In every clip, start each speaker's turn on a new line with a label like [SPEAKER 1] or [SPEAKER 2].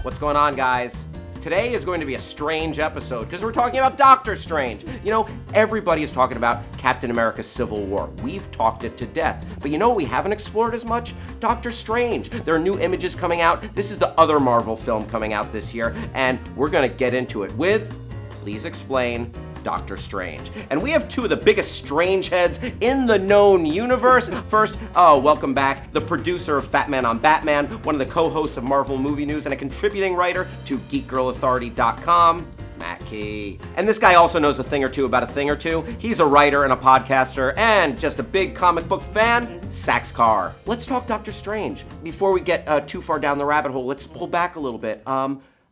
[SPEAKER 1] What's going on, guys? Today is going to be a strange episode because we're talking about Doctor Strange. You know, everybody is talking about Captain America's Civil War. We've talked it to death. But you know what we haven't explored as much? Doctor Strange. There are new images coming out. This is the other Marvel film coming out this year, and we're going to get into it with PLZ Explain, Doctor Strange. And we have two of the biggest strange heads in the known universe. First, welcome back, the producer of Fat Man on Batman, one of the co-hosts of Marvel Movie News, and a contributing writer to GeekGirlAuthority.com, Matt Key. And this guy also knows a thing or two about a thing or two. He's a writer and a podcaster and just a big comic book fan, Sax Carr. Let's talk Doctor Strange. Before we get too far down the rabbit hole, let's pull back a little bit.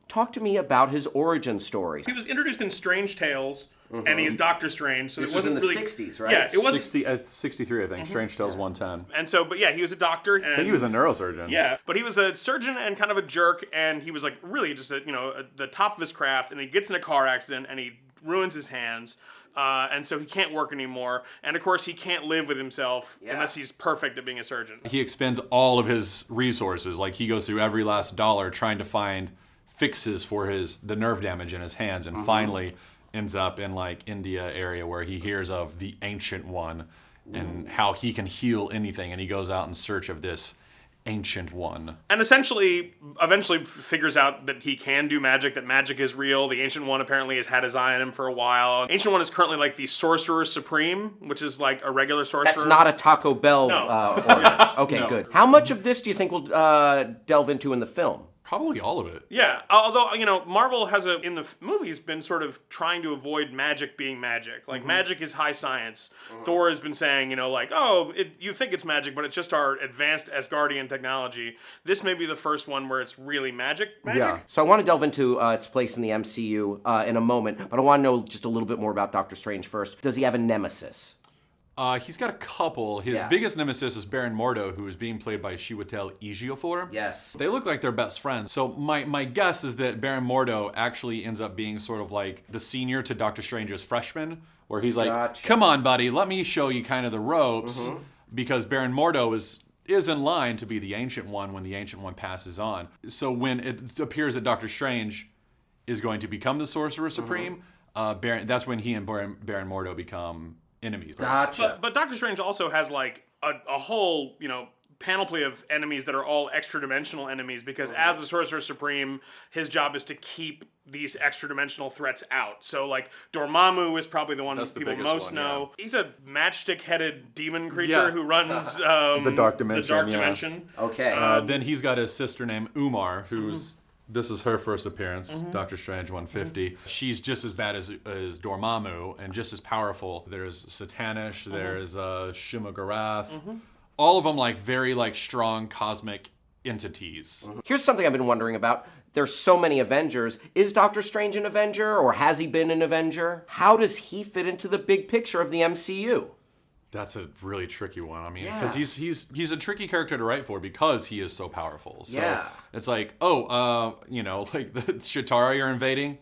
[SPEAKER 1] Talk to me about his origin story.
[SPEAKER 2] He was introduced in Strange Tales, and he's Doctor Strange. So
[SPEAKER 1] this
[SPEAKER 2] it
[SPEAKER 1] was in
[SPEAKER 2] wasn't
[SPEAKER 1] the
[SPEAKER 2] really
[SPEAKER 1] 60s, right?
[SPEAKER 2] Yeah, it was
[SPEAKER 3] 63, I think. Strange Tales 110.
[SPEAKER 2] And so, but yeah, he was a doctor. And,
[SPEAKER 3] I think he was a neurosurgeon.
[SPEAKER 2] Yeah, but he was a surgeon and kind of a jerk, and he was like really just the top of his craft. And he gets in a car accident and he ruins his hands. And so he can't work anymore. And of course, he can't live with himself unless he's perfect at being a surgeon.
[SPEAKER 3] He expends all of his resources. Like, he goes through every last dollar trying to find fixes for the nerve damage in his hands, and finally ends up in like India area where he hears of the Ancient One and how he can heal anything, and he goes out in search of this Ancient One. And
[SPEAKER 2] eventually figures out that he can do magic, that magic is real. The Ancient One apparently has had his eye on him for a while. Ancient One is currently like the Sorcerer Supreme, which is like a regular sorcerer.
[SPEAKER 1] That's not a Taco Bell order. Okay,
[SPEAKER 3] No.
[SPEAKER 1] good. How much of this do you think we'll delve into in the film?
[SPEAKER 3] Probably all of it.
[SPEAKER 2] Yeah, although, Marvel has in the movies been sort of trying to avoid magic being magic. Like, magic is high science. Thor has been saying, you think it's magic, but it's just our advanced Asgardian technology. This may be the first one where it's really magic.
[SPEAKER 1] Yeah. So I want to delve into its place in the MCU in a moment, but I want to know just a little bit more about Doctor Strange first. Does he have a nemesis?
[SPEAKER 3] He's got a couple. His biggest nemesis is Baron Mordo, who is being played by Chiwetel Ejiofor.
[SPEAKER 1] Yes.
[SPEAKER 3] They look like they're best friends. So my guess is that Baron Mordo actually ends up being sort of like the senior to Doctor Strange's freshman, where he's like,
[SPEAKER 1] Gotcha.
[SPEAKER 3] come on, buddy, let me show you kind of the ropes, because Baron Mordo is in line to be the Ancient One when the Ancient One passes on. So when it appears that Doctor Strange is going to become the Sorcerer Supreme, that's when he and Baron Mordo become enemies.
[SPEAKER 1] Gotcha.
[SPEAKER 2] But Doctor Strange also has like a whole, panoply of enemies that are all extra-dimensional enemies, because as the Sorcerer Supreme, his job is to keep these extra-dimensional threats out. So like Dormammu is probably the one that people most know. Yeah. He's a matchstick-headed demon creature who runs
[SPEAKER 3] the Dark Dimension.
[SPEAKER 1] Okay.
[SPEAKER 3] Then he's got his sister named Umar, who's this is her first appearance, Doctor Strange 150. She's just as bad as Dormammu and just as powerful. There's Satanish, there's Shuma-Gorath. All of them like very like strong cosmic entities.
[SPEAKER 1] Here's something I've been wondering about. There's so many Avengers. Is Doctor Strange an Avenger, or has he been an Avenger? How does he fit into the big picture of the MCU?
[SPEAKER 3] That's a really tricky one. I mean, because he's a tricky character to write for because he is so powerful. So it's like, like the Chitauri are invading.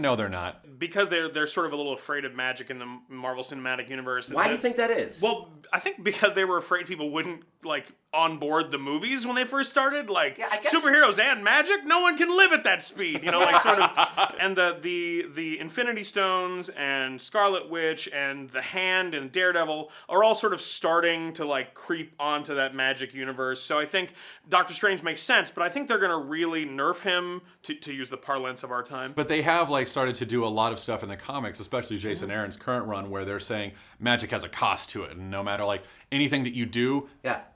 [SPEAKER 3] No, they're not.
[SPEAKER 2] Because they're sort of a little afraid of magic in the Marvel Cinematic Universe.
[SPEAKER 1] Why do you think that is?
[SPEAKER 2] Well, I think because they were afraid people wouldn't like onboard the movies when they first started. Like, superheroes and magic, no one can live at that speed. Sort of. And the Infinity Stones and Scarlet Witch and the Hand and Daredevil are all sort of starting to like creep onto that magic universe. So I think Doctor Strange makes sense, but I think they're going to really nerf him, to use the parlance of our time.
[SPEAKER 3] But they have like started to do a lot of stuff in the comics, especially Jason Aaron's current run, where they're saying magic has a cost to it, and no matter like anything that you do,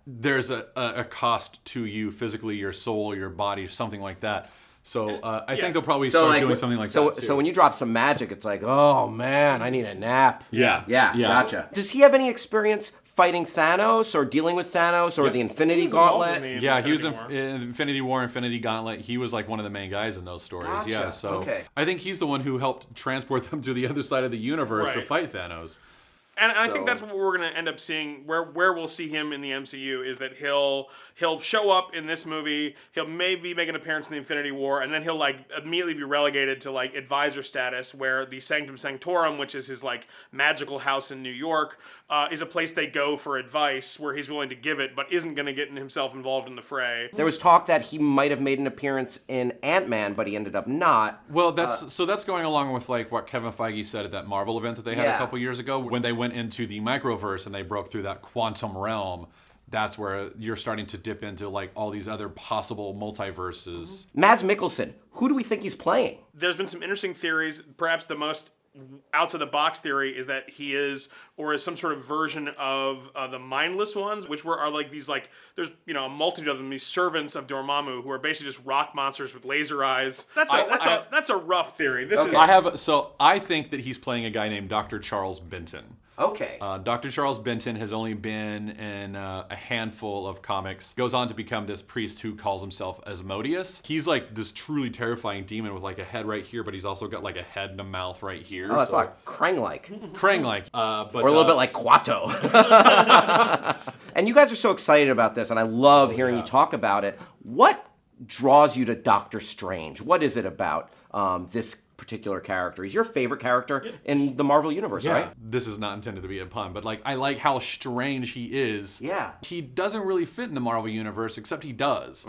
[SPEAKER 3] there's a cost to you physically, your soul, your body, something like that. So I think they'll probably start doing something like that too.
[SPEAKER 1] So when you drop some magic, it's like, oh man, I need a nap.
[SPEAKER 3] Yeah.
[SPEAKER 1] Gotcha. Does he have any experience fighting Thanos or dealing with Thanos or the Infinity Gauntlet?
[SPEAKER 3] He was in Infinity War, Infinity Gauntlet. He was like one of the main guys in those stories.
[SPEAKER 1] Gotcha.
[SPEAKER 3] Yeah, so I think he's the one who helped transport them to the other side of the universe to fight Thanos.
[SPEAKER 2] And I think that's what we're going to end up seeing, where we'll see him in the MCU, is that he'll show up in this movie, he'll maybe make an appearance in the Infinity War, and then he'll like immediately be relegated to like advisor status, where the Sanctum Sanctorum, which is his like magical house in New York, is a place they go for advice, where he's willing to give it, but isn't going to get himself involved in the fray.
[SPEAKER 1] There was talk that he might have made an appearance in Ant-Man, but he ended up not.
[SPEAKER 3] Well, that's going along with like what Kevin Feige said at that Marvel event that they had a couple years ago, when they went into the microverse and they broke through that quantum realm. That's where you're starting to dip into like all these other possible multiverses.
[SPEAKER 1] Mads Mikkelsen, who do we think he's playing?
[SPEAKER 2] There's been some interesting theories. Perhaps the most outside the box theory is that he is, or is some sort of version of the mindless ones, which are like these, like, there's, you know, a multitude of them, these servants of Dormammu, who are basically just rock monsters with laser eyes. That's a rough theory.
[SPEAKER 3] I think that he's playing a guy named Dr. Charles Benton.
[SPEAKER 1] Okay.
[SPEAKER 3] Dr. Charles Benton has only been in a handful of comics. Goes on to become this priest who calls himself Asmodeus. He's like this truly terrifying demon with like a head right here, but he's also got like a head and a mouth right here.
[SPEAKER 1] Oh, that's like Krang-like.
[SPEAKER 3] Krang-like.
[SPEAKER 1] Or a little bit like Quato. And you guys are so excited about this, and I love hearing you talk about it. What draws you to Doctor Strange? What is it about this particular character? He's your favorite character in the Marvel universe, right?
[SPEAKER 3] This is not intended to be a pun, but like I like how strange he is.
[SPEAKER 1] Yeah.
[SPEAKER 3] He doesn't really fit in the Marvel universe, except he does.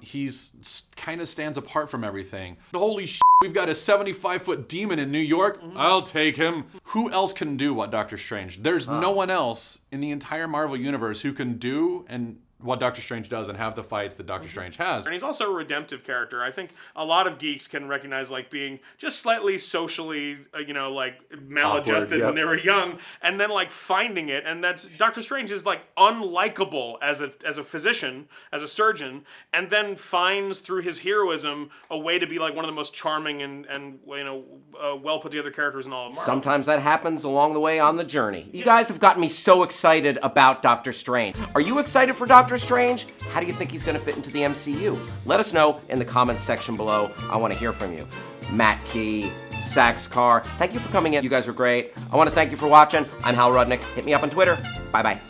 [SPEAKER 3] He's kind of stands apart from everything. Holy shit, we've got a 75-foot demon in New York. I'll take him. Who else can do what Doctor Strange? There's no one else in the entire Marvel universe who can do and what Doctor Strange does and have the fights that Doctor Strange has.
[SPEAKER 2] And he's also a redemptive character. I think a lot of geeks can recognize like being just slightly socially, like maladjusted when they were young, and then like finding it. And that's Doctor Strange is like unlikable as a physician, as a surgeon, and then finds through his heroism a way to be like one of the most charming and well put together characters in all of Marvel.
[SPEAKER 1] Sometimes that happens along the way on the journey. You guys have gotten me so excited about Doctor Strange. Are you excited for Doctor Strange? How do you think he's going to fit into the MCU? Let us know in the comments section below. I want to hear from you. Matt Key, Sax Carr, thank you for coming in. You guys are great. I want to thank you for watching. I'm Hal Rudnick. Hit me up on Twitter. Bye-bye.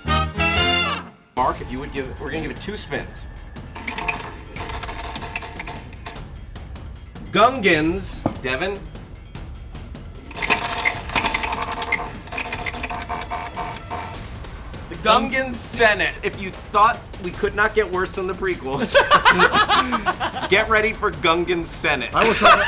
[SPEAKER 1] Mark, if you would we're going to give it 2 spins. Gungans, Devin. Gungan Senate. If you thought we could not get worse than the prequels, get ready for Gungan Senate.
[SPEAKER 4] I was trying to